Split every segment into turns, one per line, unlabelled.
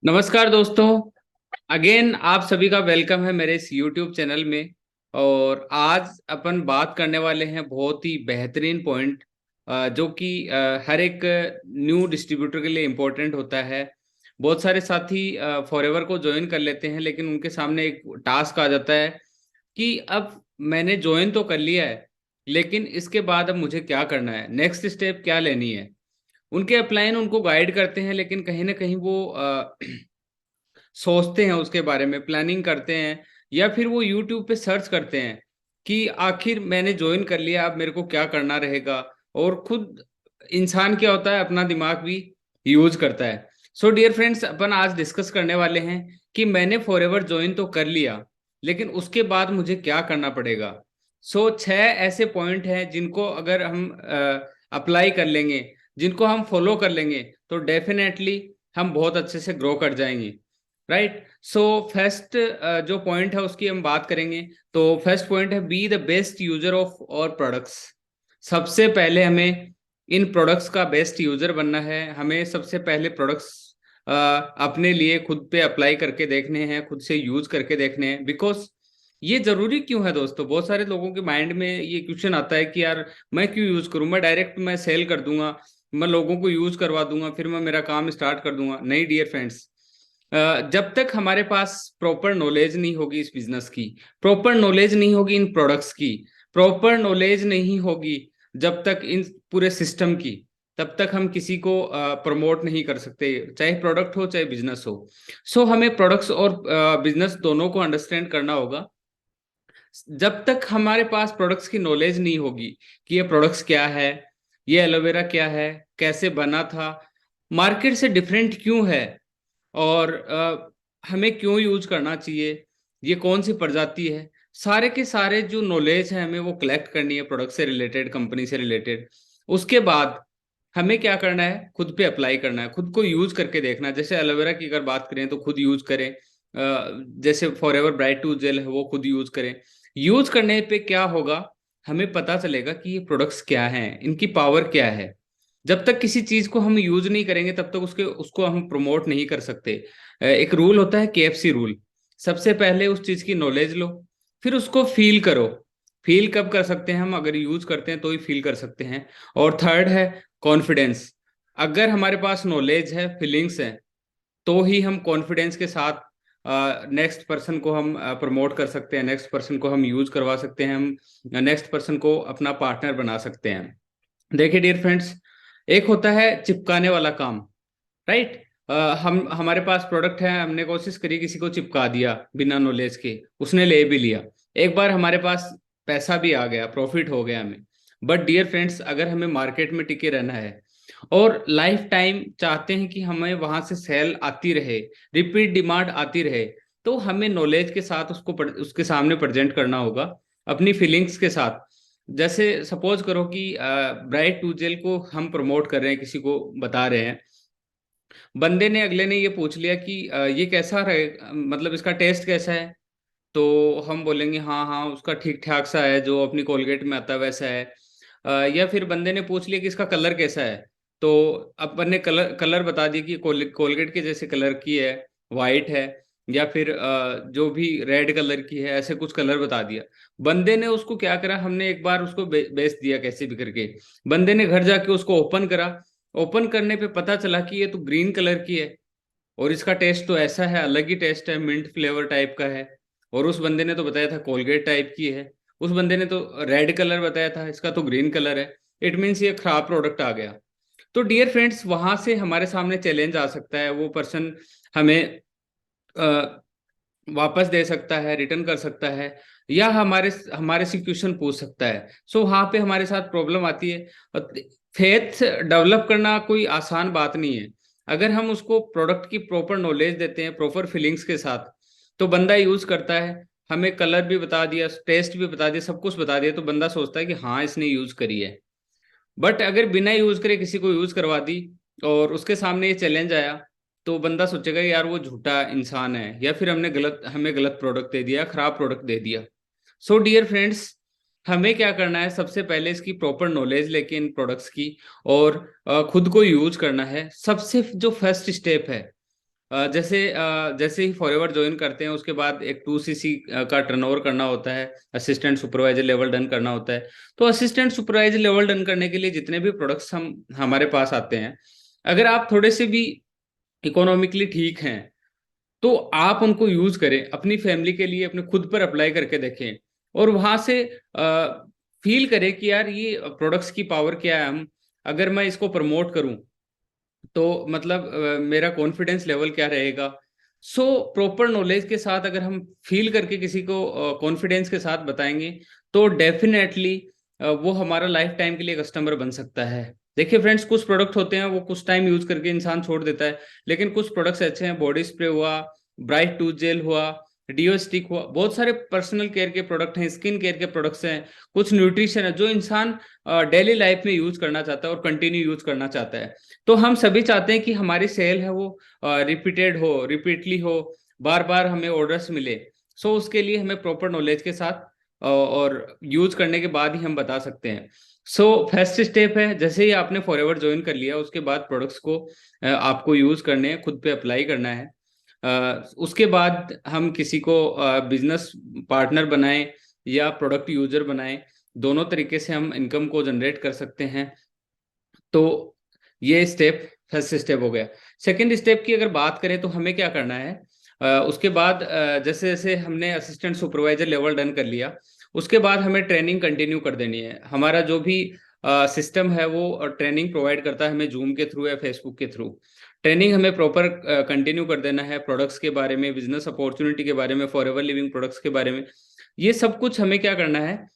नमस्कार दोस्तों। अगेन आप सभी का वेलकम है मेरे इस यूट्यूब चैनल में। और आज अपन बात करने वाले हैं बहुत ही बेहतरीन पॉइंट, जो कि हर एक न्यू डिस्ट्रीब्यूटर के लिए इम्पोर्टेंट होता है। बहुत सारे साथी फॉरएवर को ज्वाइन कर लेते हैं, लेकिन उनके सामने एक टास्क आ जाता है कि अब मैंने ज्वाइन तो कर लिया है, लेकिन इसके बाद अब मुझे क्या करना है, नेक्स्ट स्टेप क्या लेनी है। उनके अपलाइन उनको गाइड करते हैं, लेकिन कहीं ना कहीं वो सोचते हैं, उसके बारे में प्लानिंग करते हैं, या फिर वो यूट्यूब पे सर्च करते हैं कि आखिर मैंने ज्वाइन कर लिया, अब मेरे को क्या करना रहेगा। और खुद इंसान क्या होता है, अपना दिमाग भी यूज करता है। सो डियर फ्रेंड्स, अपन आज डिस्कस करने वाले हैं कि मैंने फॉरएवर ज्वाइन तो कर लिया, लेकिन उसके बाद मुझे क्या करना पड़ेगा। सो 6 ऐसे पॉइंट हैं जिनको अगर हम अप्लाई कर लेंगे, जिनको हम फॉलो कर लेंगे, तो डेफिनेटली हम बहुत अच्छे से ग्रो कर जाएंगे। राइट। सो फर्स्ट जो पॉइंट है उसकी हम बात करेंगे। तो फर्स्ट पॉइंट है, be the best user of और प्रोडक्ट्स। सबसे पहले हमें इन प्रोडक्ट्स का बेस्ट यूजर बनना है। हमें सबसे पहले प्रोडक्ट्स अपने लिए खुद पे अप्लाई करके देखने हैं, खुद से यूज करके देखने हैं। बिकॉज ये जरूरी क्यों है दोस्तों, बहुत सारे लोगों के माइंड में ये क्वेश्चन आता है कि यार मैं क्यों यूज करूं, मैं सेल कर दूंगा, मैं लोगों को यूज करवा दूंगा, फिर मैं मेरा काम स्टार्ट कर दूंगा। नहीं डियर फ्रेंड्स, जब तक हमारे पास प्रॉपर नॉलेज नहीं होगी इस बिजनेस की, प्रॉपर नॉलेज नहीं होगी इन प्रोडक्ट्स की, प्रॉपर नॉलेज नहीं होगी जब तक इन पूरे सिस्टम की, तब तक हम किसी को प्रमोट नहीं कर सकते, चाहे प्रोडक्ट हो चाहे बिजनेस हो। सो हमें प्रोडक्ट्स और बिजनेस दोनों को अंडरस्टैंड करना होगा। जब तक हमारे पास प्रोडक्ट्स की नॉलेज नहीं होगी कि ये प्रोडक्ट्स क्या है, ये एलोवेरा क्या है, कैसे बना था, मार्केट से डिफरेंट क्यों है, और हमें क्यों यूज करना चाहिए, ये कौन सी प्रजाति है, सारे के सारे जो नॉलेज है हमें वो कलेक्ट करनी है प्रोडक्ट से रिलेटेड, कंपनी से रिलेटेड। उसके बाद हमें क्या करना है, खुद पे अप्लाई करना है, खुद को यूज करके देखना है। जैसे एलोवेरा की अगर बात करें तो खुद यूज करें, जैसे फॉरएवर ब्राइट टू जेल है वो खुद यूज करें। यूज करने पे क्या होगा, हमें पता चलेगा कि ये प्रोडक्ट्स क्या हैं, इनकी पावर क्या है। जब तक किसी चीज को हम यूज नहीं करेंगे तब तक उसके उसको हम प्रमोट नहीं कर सकते। एक रूल होता है केएफसी रूल। सबसे पहले उस चीज की नॉलेज लो, फिर उसको फील करो। फील कब कर सकते हैं हम, अगर यूज करते हैं तो ही फील कर सकते हैं। और थर्ड है कॉन्फिडेंस। अगर हमारे पास नॉलेज है, फीलिंग्स है, तो ही हम कॉन्फिडेंस के साथ नेक्स्ट पर्सन को हम प्रमोट कर सकते हैं, नेक्स्ट पर्सन को हम यूज करवा सकते हैं, हम नेक्स्ट पर्सन को अपना पार्टनर बना सकते हैं। देखिए डियर फ्रेंड्स, एक होता है चिपकाने वाला काम। राइट। हम हमारे पास प्रोडक्ट है, हमने कोशिश करी किसी को चिपका दिया बिना नॉलेज के, उसने ले भी लिया, एक बार हमारे पास पैसा भी आ गया, प्रॉफिट हो गया हमें। बट डियर फ्रेंड्स, अगर हमें मार्केट में टिके रहना है और लाइफ टाइम चाहते हैं कि हमें वहां से सेल आती रहे, रिपीट डिमांड आती रहे, तो हमें नॉलेज के साथ उसके सामने प्रेजेंट करना होगा, अपनी फीलिंग्स के साथ। जैसे सपोज करो कि ब्राइट टू जेल को हम प्रमोट कर रहे हैं, किसी को बता रहे हैं, बंदे ने अगले ने ये पूछ लिया कि ये कैसा रहे, मतलब इसका टेस्ट कैसा है। तो हम बोलेंगे हाँ हाँ उसका ठीक ठाक सा है, जो अपनी कोलगेट में आता है वैसा है। या फिर बंदे ने पूछ लिया कि इसका कलर कैसा है, तो अपन ने कलर कलर बता दिया कि कोलगेट के जैसे कलर की है, वाइट है, या फिर जो भी रेड कलर की है, ऐसे कुछ कलर बता दिया। बंदे ने उसको क्या करा, हमने एक बार उसको बेच दिया कैसे भी करके। बंदे ने घर जाके उसको ओपन करा, ओपन करने पे पता चला कि ये तो ग्रीन कलर की है, और इसका टेस्ट तो ऐसा है, अलग ही टेस्ट है, मिंट फ्लेवर टाइप का है। और उस बंदे ने तो बताया था कोलगेट टाइप की है, उस बंदे ने तो रेड कलर बताया था, इसका तो ग्रीन कलर है। इट मीन्स ये खराब प्रोडक्ट आ गया। तो डियर फ्रेंड्स, वहां से हमारे सामने चैलेंज आ सकता है, वो पर्सन हमें वापस दे सकता है, रिटर्न कर सकता है, या हमारे हमारे से क्वेश्चन पूछ सकता है। सो वहां पे हमारे साथ प्रॉब्लम आती है। फेथ डेवलप करना कोई आसान बात नहीं है। अगर हम उसको प्रोडक्ट की प्रॉपर नॉलेज देते हैं, प्रॉपर फीलिंग्स के साथ, तो बंदा यूज करता है, हमें कलर भी बता दिया, टेस्ट भी बता दिया, सब कुछ बता दिया, तो बंदा सोचता है कि हाँ इसने यूज करी है। बट अगर बिना यूज करे किसी को यूज करवा दी और उसके सामने ये चैलेंज आया, तो बंदा सोचेगा यार वो झूठा इंसान है, या फिर हमें गलत प्रोडक्ट दे दिया, खराब प्रोडक्ट दे दिया। सो डियर फ्रेंड्स, हमें क्या करना है, सबसे पहले इसकी प्रॉपर नॉलेज लेके इन प्रोडक्ट्स की, और खुद को यूज करना है। सबसे जो फर्स्ट स्टेप है, जैसे ही फॉरएवर ज्वाइन करते हैं उसके बाद एक 2 CC का टर्नओवर करना होता है, असिस्टेंट सुपरवाइजर लेवल डन करना होता है। तो असिस्टेंट सुपरवाइजर लेवल डन करने के लिए जितने भी प्रोडक्ट्स हम हमारे पास आते हैं, अगर आप थोड़े से भी इकोनॉमिकली ठीक हैं तो आप उनको यूज करें, अपनी फैमिली के लिए अपने खुद पर अप्लाई करके देखें और वहां से फील करें कि यार ये प्रोडक्ट्स की पावर क्या है। हम अगर मैं इसको प्रमोट करूं तो मतलब मेरा कॉन्फिडेंस लेवल क्या रहेगा। सो प्रॉपर नॉलेज के साथ अगर हम फील करके किसी को कॉन्फिडेंस के साथ बताएंगे तो डेफिनेटली वो हमारा लाइफ टाइम के लिए कस्टमर बन सकता है। देखिए फ्रेंड्स, कुछ प्रोडक्ट होते हैं वो कुछ टाइम यूज करके इंसान छोड़ देता है, लेकिन कुछ प्रोडक्ट्स अच्छे हैं, बॉडी स्प्रे हुआ, ब्राइट टूथ जेल हुआ, डिओ स्टिक हुआ, बहुत सारे पर्सनल केयर के प्रोडक्ट हैं, स्किन केयर के प्रोडक्ट्स हैं, कुछ न्यूट्रिशन है जो इंसान डेली लाइफ में यूज करना चाहता है और कंटिन्यू यूज करना चाहता है। तो हम सभी चाहते हैं कि हमारी सेल है वो रिपीटेड हो, रिपीटली हो, बार बार हमें ऑर्डर्स मिले। सो उसके लिए हमें प्रॉपर नॉलेज के साथ और यूज करने के बाद ही हम बता सकते हैं। सो फर्स्ट स्टेप है, जैसे ही आपने फॉरएवर ज्वाइन कर लिया उसके बाद प्रोडक्ट्स को आपको यूज करने हैं, खुद पे अप्लाई करना है। उसके बाद हम किसी को बिजनेस पार्टनर बनाएं या प्रोडक्ट यूजर बनाएं, दोनों तरीके से हम इनकम को जनरेट कर सकते हैं। तो ये स्टेप फर्स्ट स्टेप हो गया। सेकंड स्टेप की अगर बात करें तो हमें क्या करना है, उसके बाद जैसे जैसे हमने असिस्टेंट सुपरवाइजर लेवल डन कर लिया उसके बाद हमें ट्रेनिंग कंटिन्यू कर देनी है। हमारा जो भी सिस्टम है वो ट्रेनिंग प्रोवाइड करता है हमें जूम के थ्रू या फेसबुक के थ्रू। ट्रेनिंग हमें प्रॉपर कंटिन्यू कर देना है, प्रोडक्ट्स के बारे में, बिजनेस अपॉर्चुनिटी के बारे में, फॉरएवर लिविंग प्रोडक्ट्स के बारे में। ये सब कुछ हमें क्या करना है,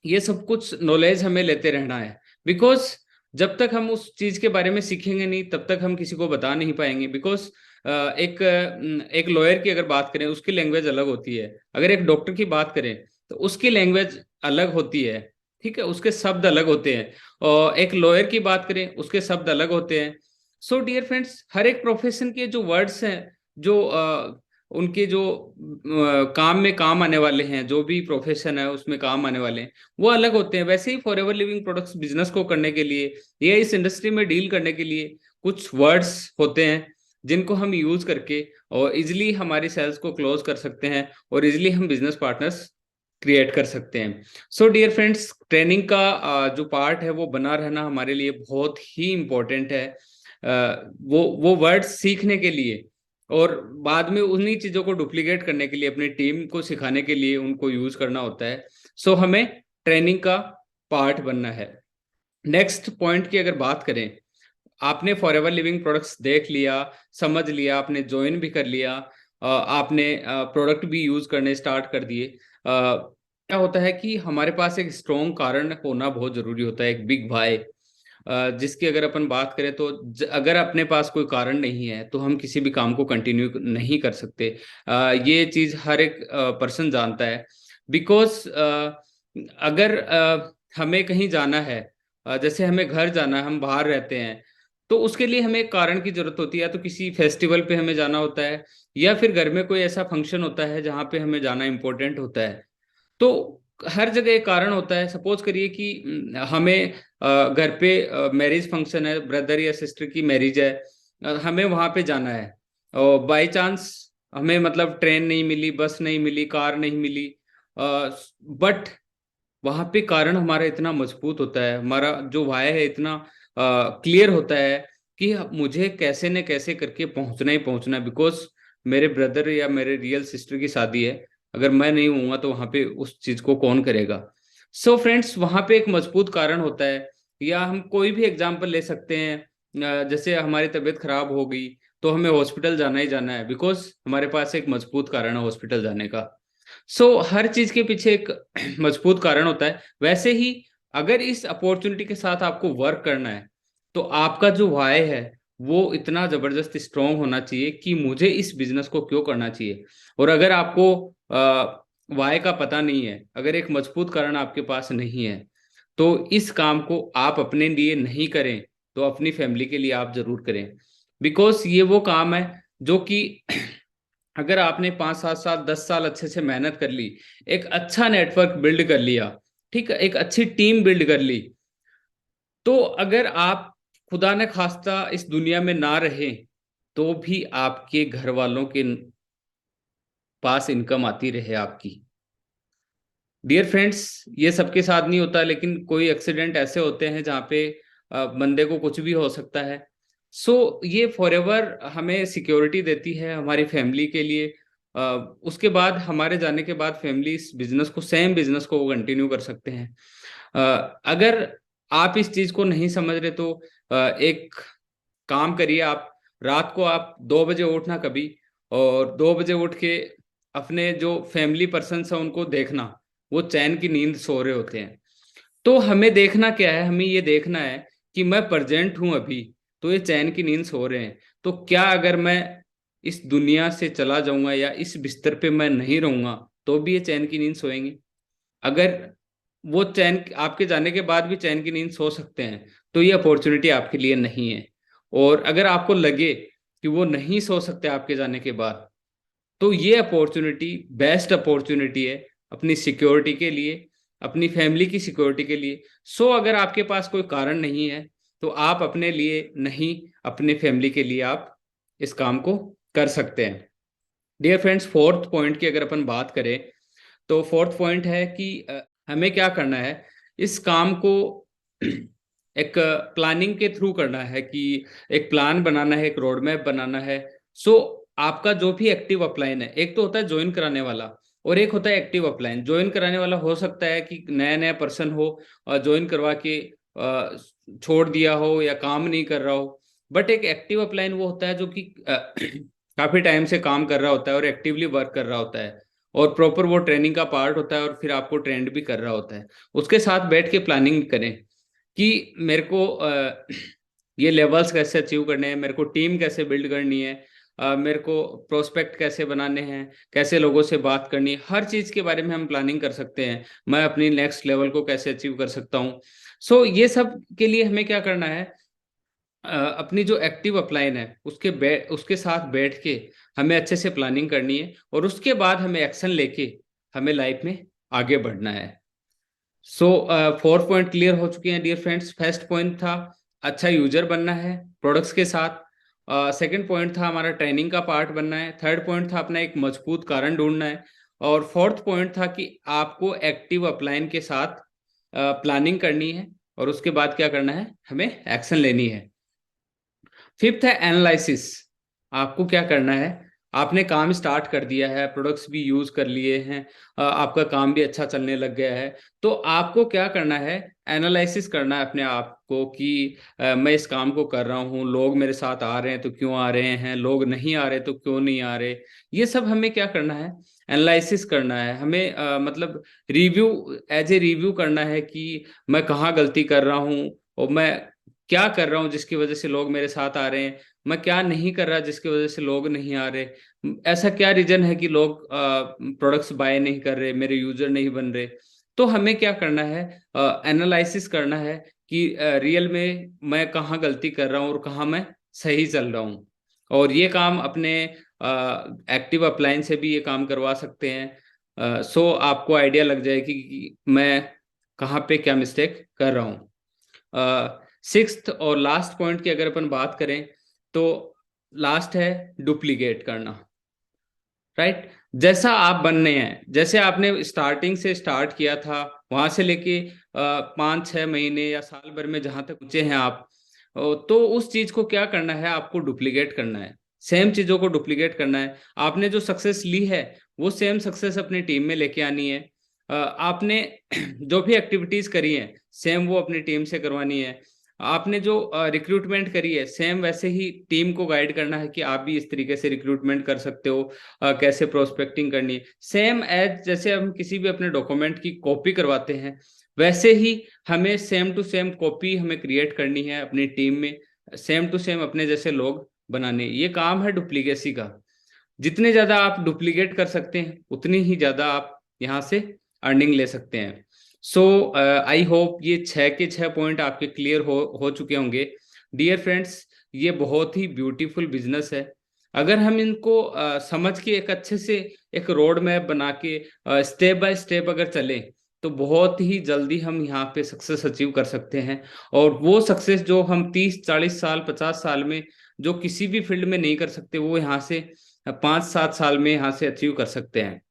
ये सब कुछ नॉलेज हमें लेते रहना है। बिकॉज जब तक हम उस चीज के बारे में सीखेंगे नहीं तब तक हम किसी को बता नहीं पाएंगे। बिकॉज एक लॉयर की अगर बात करें उसकी लैंग्वेज अलग होती है, अगर एक डॉक्टर की बात करें तो उसकी लैंग्वेज अलग होती है, ठीक है, उसके शब्द अलग होते हैं। और एक लॉयर की बात करें उसके शब्द अलग होते हैं। सो डियर फ्रेंड्स, हर एक प्रोफेशन के जो वर्ड्स हैं, जो उनके जो काम में काम आने वाले हैं, जो भी प्रोफेशन है उसमें काम आने वाले हैं, वो अलग होते हैं। वैसे ही फॉरएवर लिविंग प्रोडक्ट्स बिजनेस को करने के लिए या इस इंडस्ट्री में डील करने के लिए कुछ वर्ड्स होते हैं जिनको हम यूज करके और इजिली हमारी सेल्स को क्लोज कर सकते हैं और इजिली हम बिजनेस पार्टनर्स क्रिएट कर सकते हैं। सो डियर फ्रेंड्स, ट्रेनिंग का जो पार्ट है वो बना रहना हमारे लिए बहुत ही इम्पोर्टेंट है। वो वर्ड्स सीखने के लिए और बाद में उन्हीं चीजों को डुप्लीकेट करने के लिए अपनी टीम को सिखाने के लिए उनको यूज करना होता है। सो हमें ट्रेनिंग का पार्ट बनना है। नेक्स्ट पॉइंट की अगर बात करें, आपने फॉरएवर लिविंग प्रोडक्ट्स देख लिया, समझ लिया, आपने ज्वाइन भी कर लिया, आपने प्रोडक्ट भी यूज करने स्टार्ट कर दिए। क्या होता है कि हमारे पास एक स्ट्रॉन्ग कारण होना बहुत जरूरी होता है, एक बिग भाई जिसकी अगर अपन बात करें तो अगर अपने पास कोई कारण नहीं है तो हम किसी भी काम को कंटिन्यू नहीं कर सकते। ये चीज हर एक पर्सन जानता है। बिकॉज अगर हमें कहीं जाना है, जैसे हमें घर जाना है, हम बाहर रहते हैं, तो उसके लिए हमें एक कारण की जरूरत होती है। या तो किसी फेस्टिवल पे हमें जाना होता है या फिर घर में कोई ऐसा फंक्शन होता है जहाँ पे हमें जाना इंपॉर्टेंट होता है। तो हर जगह एक कारण होता है। सपोज करिए कि हमें घर पे मैरिज फंक्शन है, ब्रदर या सिस्टर की मैरिज है, हमें वहां पे जाना है और बाय चांस हमें मतलब ट्रेन नहीं मिली, बस नहीं मिली, कार नहीं मिली, बट वहां पे कारण हमारा इतना मजबूत होता है, हमारा जो वाय है इतना क्लियर होता है कि मुझे कैसे न कैसे करके पहुंचना ही पहुंचना। बिकॉज मेरे ब्रदर या मेरे रियल सिस्टर की शादी है, अगर मैं नहीं हूंगा तो वहां पे उस चीज को कौन करेगा। सो फ्रेंड्स, वहां पे एक मजबूत कारण होता है। या हम कोई भी एग्जाम्पल ले सकते हैं, जैसे हमारी तबीयत खराब हो गई तो हमें हॉस्पिटल जाना ही जाना है, बिकॉज हमारे पास एक मजबूत कारण है हॉस्पिटल जाने का। हर चीज के पीछे एक मजबूत कारण होता है। वैसे ही अगर इस अपॉर्चुनिटी के साथ आपको वर्क करना है तो आपका जो वाय है वो इतना जबरदस्त स्ट्रांग होना चाहिए कि मुझे इस बिजनेस को क्यों करना चाहिए। और अगर आपको वाय का पता नहीं है, अगर एक मजबूत कारण आपके पास नहीं है, तो इस काम को आप अपने लिए नहीं करें तो अपनी फैमिली के लिए आप जरूर करें। बिकॉज ये वो काम है जो कि अगर आपने 5-7 साल 10 साल अच्छे से मेहनत कर ली, एक अच्छा नेटवर्क बिल्ड कर लिया, ठीक है, एक अच्छी टीम बिल्ड कर ली, तो अगर आप खुदा न खास्ता इस दुनिया में ना रहे तो भी आपके घर वालों के पास इनकम आती रहे आपकी। डियर फ्रेंड्स, ये सबके साथ नहीं होता, लेकिन कोई एक्सीडेंट ऐसे होते हैं जहाँ पे बंदे को कुछ भी हो सकता है। सो ये फॉरएवर हमें सिक्योरिटी देती है हमारी फैमिली के लिए। अ, उसके बाद हमारे जाने के बाद फैमिली इस बिजनेस को, सेम बिजनेस को वो कंटिन्यू कर सकते हैं। अगर आप इस चीज को नहीं समझ रहे तो एक काम करिए आप। रात को आप 2 बजे उठना कभी, और 2 बजे उठ के अपने जो फैमिली पर्सन्स हैं उनको देखना, वो चैन की नींद सो रहे होते हैं। तो हमें देखना क्या है, हमें ये देखना है कि मैं प्रेजेंट हूं अभी, तो ये चैन की नींद सो रहे हैं। तो क्या अगर मैं इस दुनिया से चला जाऊंगा या इस बिस्तर पे मैं नहीं रहूंगा, तो भी ये चैन की नींद सोएंगे? अगर वो चैन, आपके जाने के बाद भी चैन की नींद सो सकते हैं, तो ये अपॉर्चुनिटी आपके लिए नहीं है। और अगर आपको लगे कि वो नहीं सो सकते आपके जाने के बाद, तो ये अपॉर्चुनिटी बेस्ट अपॉर्चुनिटी है अपनी सिक्योरिटी के लिए, अपनी फैमिली की सिक्योरिटी के लिए। सो अगर आपके पास कोई कारण नहीं है, तो आप अपने लिए नहीं, अपने फैमिली के लिए आप इस काम को कर सकते हैं। डियर फ्रेंड्स, फोर्थ पॉइंट की अगर अपन बात करें, तो फोर्थ पॉइंट है कि हमें क्या करना है, इस काम को एक प्लानिंग के थ्रू करना है, कि एक प्लान बनाना है, एक रोड मैप बनाना है। सो आपका जो भी एक्टिव अपलाइन है, एक तो होता है ज्वाइन कराने वाला, और एक होता है एक्टिव अपलाइन। ज्वाइन कराने वाला हो सकता है कि नया नया पर्सन हो और ज्वाइन करवा के छोड़ दिया हो या काम नहीं कर रहा हो। बट एक एक्टिव अपलाइन वो होता है जो कि काफी टाइम से काम कर रहा होता है और एक्टिवली वर्क कर रहा होता है, और प्रॉपर वो ट्रेनिंग का पार्ट होता है, और फिर आपको ट्रेंड भी कर रहा होता है। उसके साथ बैठ के प्लानिंग करें कि मेरे को ये लेवल्स कैसे अचीव करने हैं, मेरे को टीम कैसे बिल्ड करनी है, मेरे को प्रोस्पेक्ट कैसे बनाने हैं, कैसे लोगों से बात करनी है, हर चीज़ के बारे में हम प्लानिंग कर सकते हैं। मैं अपनी नेक्स्ट लेवल को कैसे अचीव कर सकता हूँ। सो ये सब के लिए हमें क्या करना है, अपनी जो एक्टिव अपलाइन है उसके साथ बैठ के हमें अच्छे से प्लानिंग करनी है, और उसके बाद हमें एक्शन लेके हमें लाइफ में आगे बढ़ना है। सो 4 पॉइंट क्लियर हो चुके हैं डियर फ्रेंड्स। फर्स्ट पॉइंट था अच्छा यूजर बनना है प्रोडक्ट्स के साथ। सेकंड पॉइंट था हमारा ट्रेनिंग का पार्ट बनना है। थर्ड पॉइंट था अपना एक मजबूत कारण ढूंढना है। और फोर्थ पॉइंट था कि आपको एक्टिव अपलाइन के साथ प्लानिंग करनी है, और उसके बाद क्या करना है, हमें एक्शन लेनी है। फिफ्थ है एनालिसिस। आपको क्या करना है, आपने काम स्टार्ट कर दिया है, प्रोडक्ट्स भी यूज कर लिए हैं, आपका काम भी अच्छा चलने लग गया है, तो आपको क्या करना है, एनालिसिस करना है अपने आप को कि मैं इस काम को कर रहा हूँ, लोग मेरे साथ आ रहे हैं तो क्यों आ रहे हैं, लोग नहीं आ रहे तो क्यों नहीं आ रहे। ये सब हमें क्या करना है, एनालिसिस करना है हमें, मतलब रिव्यू, एज ए रिव्यू करना है कि मैं कहाँ गलती कर रहा हूँ, और मैं क्या कर रहा हूँ जिसकी वजह से लोग मेरे साथ आ रहे हैं, मैं क्या नहीं कर रहा जिसकी वजह से लोग नहीं आ रहे, ऐसा क्या रीजन है कि लोग प्रोडक्ट्स बाय नहीं कर रहे, मेरे यूजर नहीं बन रहे। तो हमें क्या करना है, एनालिसिस करना है कि रियल में मैं कहाँ गलती कर रहा हूँ और कहाँ मैं सही चल रहा हूँ। और ये काम अपने एक्टिव अपलाइन से भी ये काम करवा सकते हैं। सो आपको आइडिया लग जाएगी कि मैं कहाँ पे क्या मिस्टेक कर रहा हूँ। सिक्स्थ और लास्ट पॉइंट की अगर अपन बात करें, तो लास्ट है डुप्लीकेट करना। राइट, जैसा आप बनने हैं, जैसे आपने स्टार्टिंग से स्टार्ट किया था, वहां से लेके 5-6 महीने या साल भर में जहां तक पहुंचे हैं आप, तो उस चीज को क्या करना है, आपको डुप्लीकेट करना है। सेम चीजों को डुप्लीकेट करना है। आपने जो सक्सेस ली है, वो सेम सक्सेस अपनी टीम में लेके आनी है। आपने जो भी एक्टिविटीज करी हैं, सेम वो अपनी टीम से करवानी है। आपने जो रिक्रूटमेंट करी है, सेम वैसे ही टीम को गाइड करना है कि आप भी इस तरीके से रिक्रूटमेंट कर सकते हो, कैसे प्रोस्पेक्टिंग करनी है। सेम एज जैसे हम किसी भी अपने डॉक्यूमेंट की कॉपी करवाते हैं, वैसे ही हमें सेम टू सेम कॉपी हमें क्रिएट करनी है अपनी टीम में, सेम टू सेम अपने जैसे लोग बनाने। ये काम है डुप्लीकेसी का। जितने ज्यादा आप डुप्लीकेट कर सकते हैं, उतनी ही ज्यादा आप यहाँ से अर्निंग ले सकते हैं। सो आई होप ये 6 के 6 पॉइंट आपके क्लियर हो चुके होंगे। डियर फ्रेंड्स, ये बहुत ही ब्यूटीफुल बिजनेस है। अगर हम इनको समझ के एक अच्छे से एक रोड मैप बना के स्टेप बाय स्टेप अगर चले, तो बहुत ही जल्दी हम यहाँ पे सक्सेस अचीव कर सकते हैं। और वो सक्सेस जो हम 30-40 साल 50 साल में जो किसी भी फील्ड में नहीं कर सकते, वो यहाँ से 5-7 साल में यहाँ से अचीव कर सकते हैं।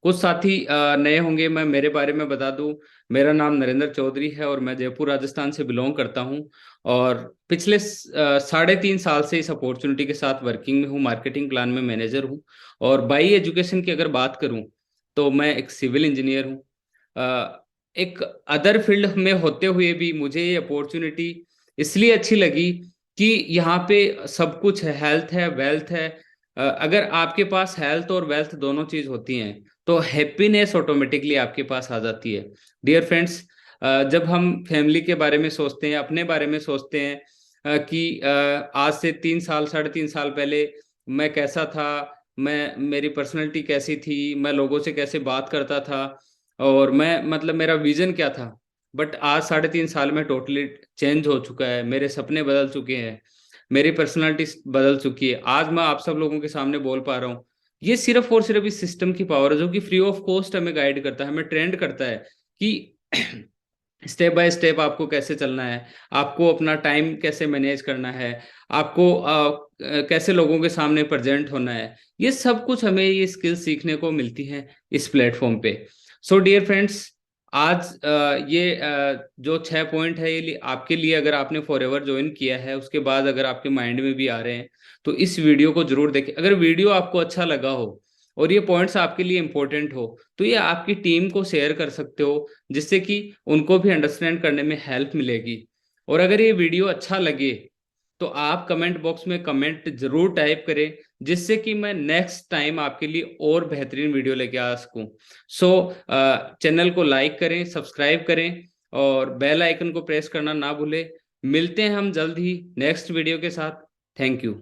कुछ साथी नए होंगे, मैं मेरे बारे में बता दूं। मेरा नाम नरेंद्र चौधरी है और मैं जयपुर राजस्थान से बिलोंग करता हूं। और पिछले 3.5 साल से इस अपॉर्चुनिटी के साथ वर्किंग में हूँ, मार्केटिंग प्लान में मैनेजर हूँ। और बाई एजुकेशन की अगर बात करूं तो मैं एक सिविल इंजीनियर हूँ। एक अदर फील्ड में होते हुए भी मुझे ये अपॉर्चुनिटी इसलिए अच्छी लगी कि यहाँ पे सब कुछ है, हेल्थ है, वेल्थ है। अगर आपके पास हेल्थ और वेल्थ दोनों चीज होती हैं तो हैप्पीनेस ऑटोमेटिकली आपके पास आ जाती है। डियर फ्रेंड्स, जब हम फैमिली के बारे में सोचते हैं, अपने बारे में सोचते हैं कि आज से 3 साल 3.5 साल पहले मैं कैसा था, मैं मेरी पर्सनैलिटी कैसी थी, मैं लोगों से कैसे बात करता था, और मैं मतलब मेरा विजन क्या था। बट आज 3.5 साल में टोटली चेंज हो चुका है, मेरे सपने बदल चुके हैं, मेरी पर्सनालिटी बदल चुकी है। आज मैं आप सब लोगों के सामने बोल पा रहा हूँ। ये सिर्फ और सिर्फ इस सिस्टम की पावर है जो कि फ्री ऑफ कॉस्ट हमें गाइड करता है, हमें ट्रेंड करता है कि स्टेप बाय स्टेप आपको कैसे चलना है, आपको अपना टाइम कैसे मैनेज करना है, आपको कैसे लोगों के सामने प्रेजेंट होना है। ये सब कुछ हमें ये स्किल्स सीखने को मिलती हैं इस प्लेटफॉर्म पे। सो डियर फ्रेंड्स, आज ये जो 6 पॉइंट है, ये आपके लिए, अगर आपने फॉर एवर ज्वाइन किया है उसके बाद अगर आपके माइंड में भी आ रहे हैं तो इस वीडियो को जरूर देखें। अगर वीडियो आपको अच्छा लगा हो और ये पॉइंट्स आपके लिए इंपॉर्टेंट हो तो ये आपकी टीम को शेयर कर सकते हो, जिससे कि उनको भी अंडरस्टैंड करने में हेल्प मिलेगी। और अगर ये वीडियो अच्छा लगे तो आप कमेंट बॉक्स में कमेंट जरूर टाइप करें, जिससे कि मैं नेक्स्ट टाइम आपके लिए और बेहतरीन वीडियो लेके आ सकूं। सो चैनल को लाइक करें, सब्सक्राइब करें और बेल आइकन को प्रेस करना ना भूलें। मिलते हैं हम जल्द ही नेक्स्ट वीडियो के साथ। Thank you.